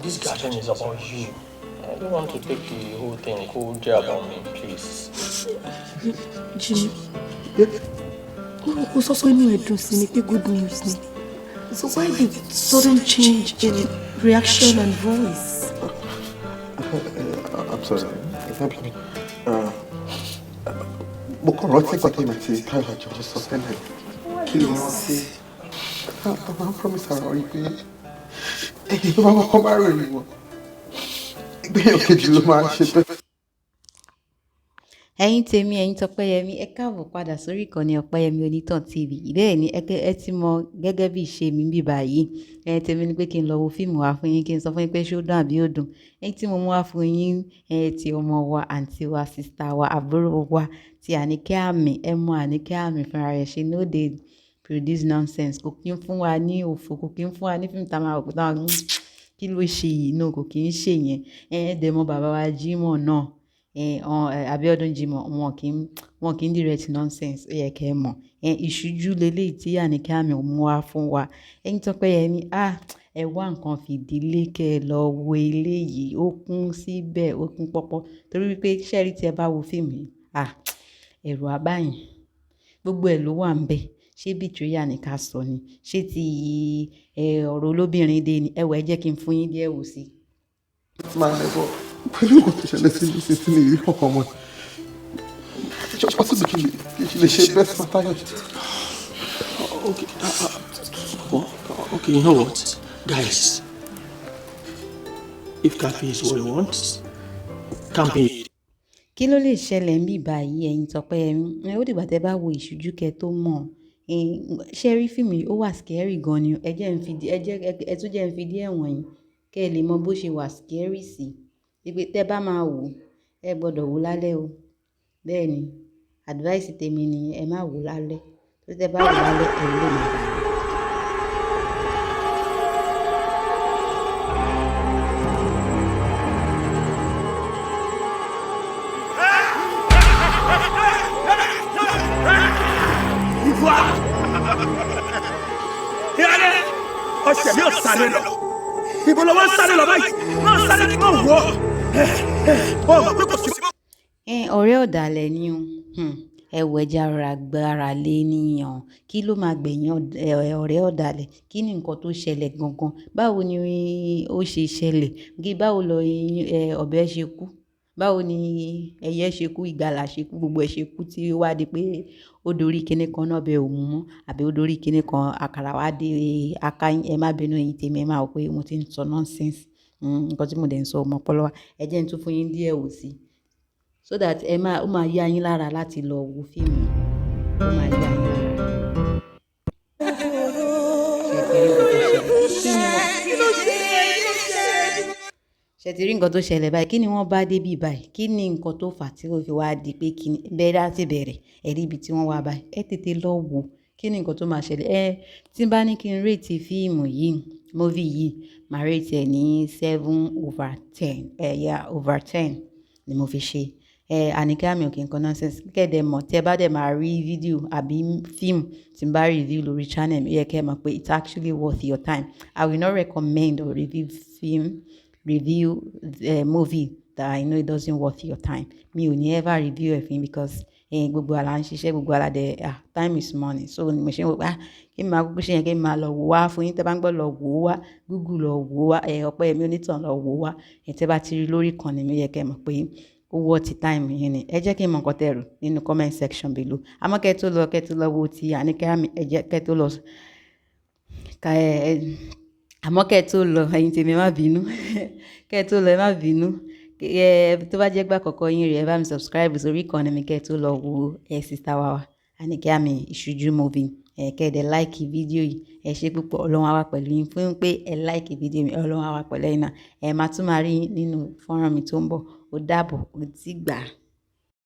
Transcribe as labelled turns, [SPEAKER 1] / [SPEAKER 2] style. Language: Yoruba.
[SPEAKER 1] This garden is about you. I don't want to take the whole thing cold job on me, please.
[SPEAKER 2] Jimmy. Who's also in your dressing? Good news. So why the sudden change in reaction and voice?
[SPEAKER 3] I'm sorry. Mo kàn rántí nǹkan tí mi àti Táyọ̀ àjọ sọ tẹ́lẹ̀. Kí ni wọ́n ṣe? A máa ń promise ara rí pé ẹni tó bá kọ́kọ́ bá ròyìn wọn. Ìgbéyàwó kejì ló máa ń ṣe bẹ́ẹ̀.
[SPEAKER 4] Ẹ̀yin tèmi, ẹ̀yin tọpẹ́yẹmí, ẹ káàbọ̀ padà sórí ìkànnì Ọpẹ́yẹmí Onítàn TV. Bẹ́ẹ̀ ni ẹ ti mọ gẹ́gẹ́ bí ìṣe mi bí báyìí. Ẹ̀yin tèmi ní pé kí n lọ wo fíìmù wá fún yín, kí n sọ fún yín pé ṣé ó dùn àbí ó dùn. Ẹ̀yin tí mo mú wá fún yín, ti ọmọ wa, àǹtí wa, sísítà wa, àbúrò wa, ti Àníkẹ́ Àmì, ẹ mọ Àníkẹ́ Àmì fúnra rẹ̀ ṣe no dey produce nonsense. Kò kí ń fún wa ní òfò, kò kí ń fún wa ní fíìmù tá a máa rò pé táwọn kí ló ṣe yìí náà, kò kí ń ṣe yẹn. Dẹ̀ mọ bàbá wa Jímọ̀ náà. Abíọ́dún Jímọ̀ wọn kì í direct nonsense, ó yẹ kẹ́ ẹ mọ̀. Ìṣújú leléyìí tí Àníkẹ́ Àmì mú wá fún wa. Ẹ̀yin Tọ́pẹ́yẹmí, ẹ wá nǹkan fìdílé kẹ́ ẹ lọ wo eléyìí, ó kún síbẹ̀, ó kún pọ́pọ́. Torí wípé ṣẹ́rí tí ẹ bá wo fíìmù yìí, ẹ̀rù á bá yín. Gbogbo ẹ̀ ló wà ń bẹ̀. Ṣé betrayal ni ká sọ ni? Ṣé ti ọ̀rọ̀ olóbìnrin dé ni? Ẹ wò, ẹ jẹ́ kí n fún yín díẹ̀ wò sí.
[SPEAKER 3] Máa ń bọ̀ pẹ̀lú nǹkan tó ṣẹlẹ̀ sí mi sí mi rí kankan mọ́. Ṣé o pọ́sibú kí n lè ṣe best for Táyọ̀?
[SPEAKER 1] Okay, you know what? Guys, if Kapi is what he wants, Kapi.
[SPEAKER 4] Kí ló lè ṣẹlẹ̀ ń bí báyìí ẹ̀yin Tọ́pẹ́yẹmí? Ó dìgbà tẹ́ bá wo ìṣújú kẹ́ tó mọ̀. Ṣé rí fíìmù yìí ó wà scary gan ni. Ẹ tún jẹ́ ń fi díẹ̀ wọ̀nyí kẹ́ ẹ lè mọ bó ṣe wà scary sí. Ibi tẹ́ bá máa wò, ẹ gbọ́dọ̀ wò lálẹ́ o. Bẹ́ẹ̀ ni, advice tèmi ni ẹ má wò lálẹ́. Tó tẹ́ bá wò lálẹ́, ẹ lè má bàa.
[SPEAKER 1] Ọ̀sẹ̀ mi ò sáré lọ. Ibo ló wá ń sáré lọ báyìí? Má sáré kí wọ́n wọ̀. Pé kò sí.
[SPEAKER 4] Ọ̀rẹ́ ọ̀dàlẹ̀ ni o. Ẹ wò ẹja rọra gbára lé níyàn. Kí ló máa gbẹ̀yìn ọ̀rẹ́ ọ̀dàlẹ̀? Kí ni nǹkan tó ṣẹlẹ̀ gangan? Báwo ni ó ṣe ṣẹlẹ̀? Báwo lọ ọ̀bẹ ṣe kú? Báwo ni ẹyẹ ṣe kú, ìgalà ṣe kú, gbogbo ẹ̀ ṣe kú tí ó wá di pé ó dorí kinní kan náà bẹ òun mọ́, àbí ó dorí kinní kan àkàrà wá dé akáyín. Ẹ má bínú ẹ̀yin tèmi, ẹ máa wò pé mo ti ń sọ nonsense. Nǹkan tí mo dẹ̀ ń sọ ọmọ ọpọlọ wa. Ẹ jẹ́ n tún fún yín díẹ̀ wò sí. So that ó máa yá yín lára láti lọ wo fíìmù. Ó máa yá yín lára. Ṣé ti rí nǹkan tó ṣẹlẹ̀ báyìí? Kí ni wọ́n bá débí báyìí? Kí ni nǹkan tó fà tí ó fi wá di pé kí ni bẹ́ẹ̀ láti bẹ̀rẹ̀? Ẹ rí ibi tí wọ́n wá báyìí. Ẹ tètè lọ wò. Kí ni nǹkan tó máa ṣẹlẹ̀? Tí n bá ní kí n rate fíìmù yìí, movie yìí, màá rate ẹ̀ ní 7/10. Over 10 ni mo fi ṣe. Àníkẹ́ Àmì ò kí n kan nonsense. Kẹ́dẹ̀ mọ̀ tí ẹ bá dẹ̀ máa rí fídíò àbí fíìmù tí n bá review lórí channel mi, ó yẹ kẹ́ ẹ mọ̀ pé it's actually worth your time. I will not recommend or review movie that I know it doesn't worth your time. Mi ò ní ever review ẹ̀ fún yín because gbogbo àlà ń ṣiṣẹ́, gbogbo àlà dẹ̀ time is money. So ni mo ṣe ń wò pé kí n máa kúkú ṣe yẹn, kí n máa lọ wò wá fún yín. Tẹ́ bá ń gbọ́ lọ wò wá, Google lọ wò wá, Ọpẹ́yẹmí Onítàn lọ wò wá. Tẹ́ bá ti rí lórí ìkànnì mi, ó yẹ kẹ́ ẹ mọ̀ pé ó worth time yín ni. Ẹ jẹ́ kí n mọ̀ nǹkan tẹ́ rò nínú comment section below. Àmọ́ kẹ́ tó lọ wo ti Àníkẹ́ Àmì, ẹ jẹ́ kẹ́ tó lọ àmọ́ kẹ́ tó lọ, ẹ̀yin tèmi má bínú. Kẹ́ tó lọ ẹ má bínú. Tó bá jẹ́ gbà àkọ́kọ́ yín rẹ̀, ẹ bá mi subscribe sórí ìkànnì mi kẹ́ tó lọ wo sister wa Àníkẹ́ Àmì ìṣújú movie. Kẹ́ ẹ dẹ̀ like fídíò yìí. Ẹ ṣé púpọ̀, Ọlọ́run á wà pẹ̀lú yín. Fún pé ẹ like fídíò mi, Ọlọ́run á wà pẹ̀lú ẹ̀yin náà. Máa tún máa rí nínú fọ́nrán mi tó ń bọ̀. Ó dàbọ̀, ó ti gbà.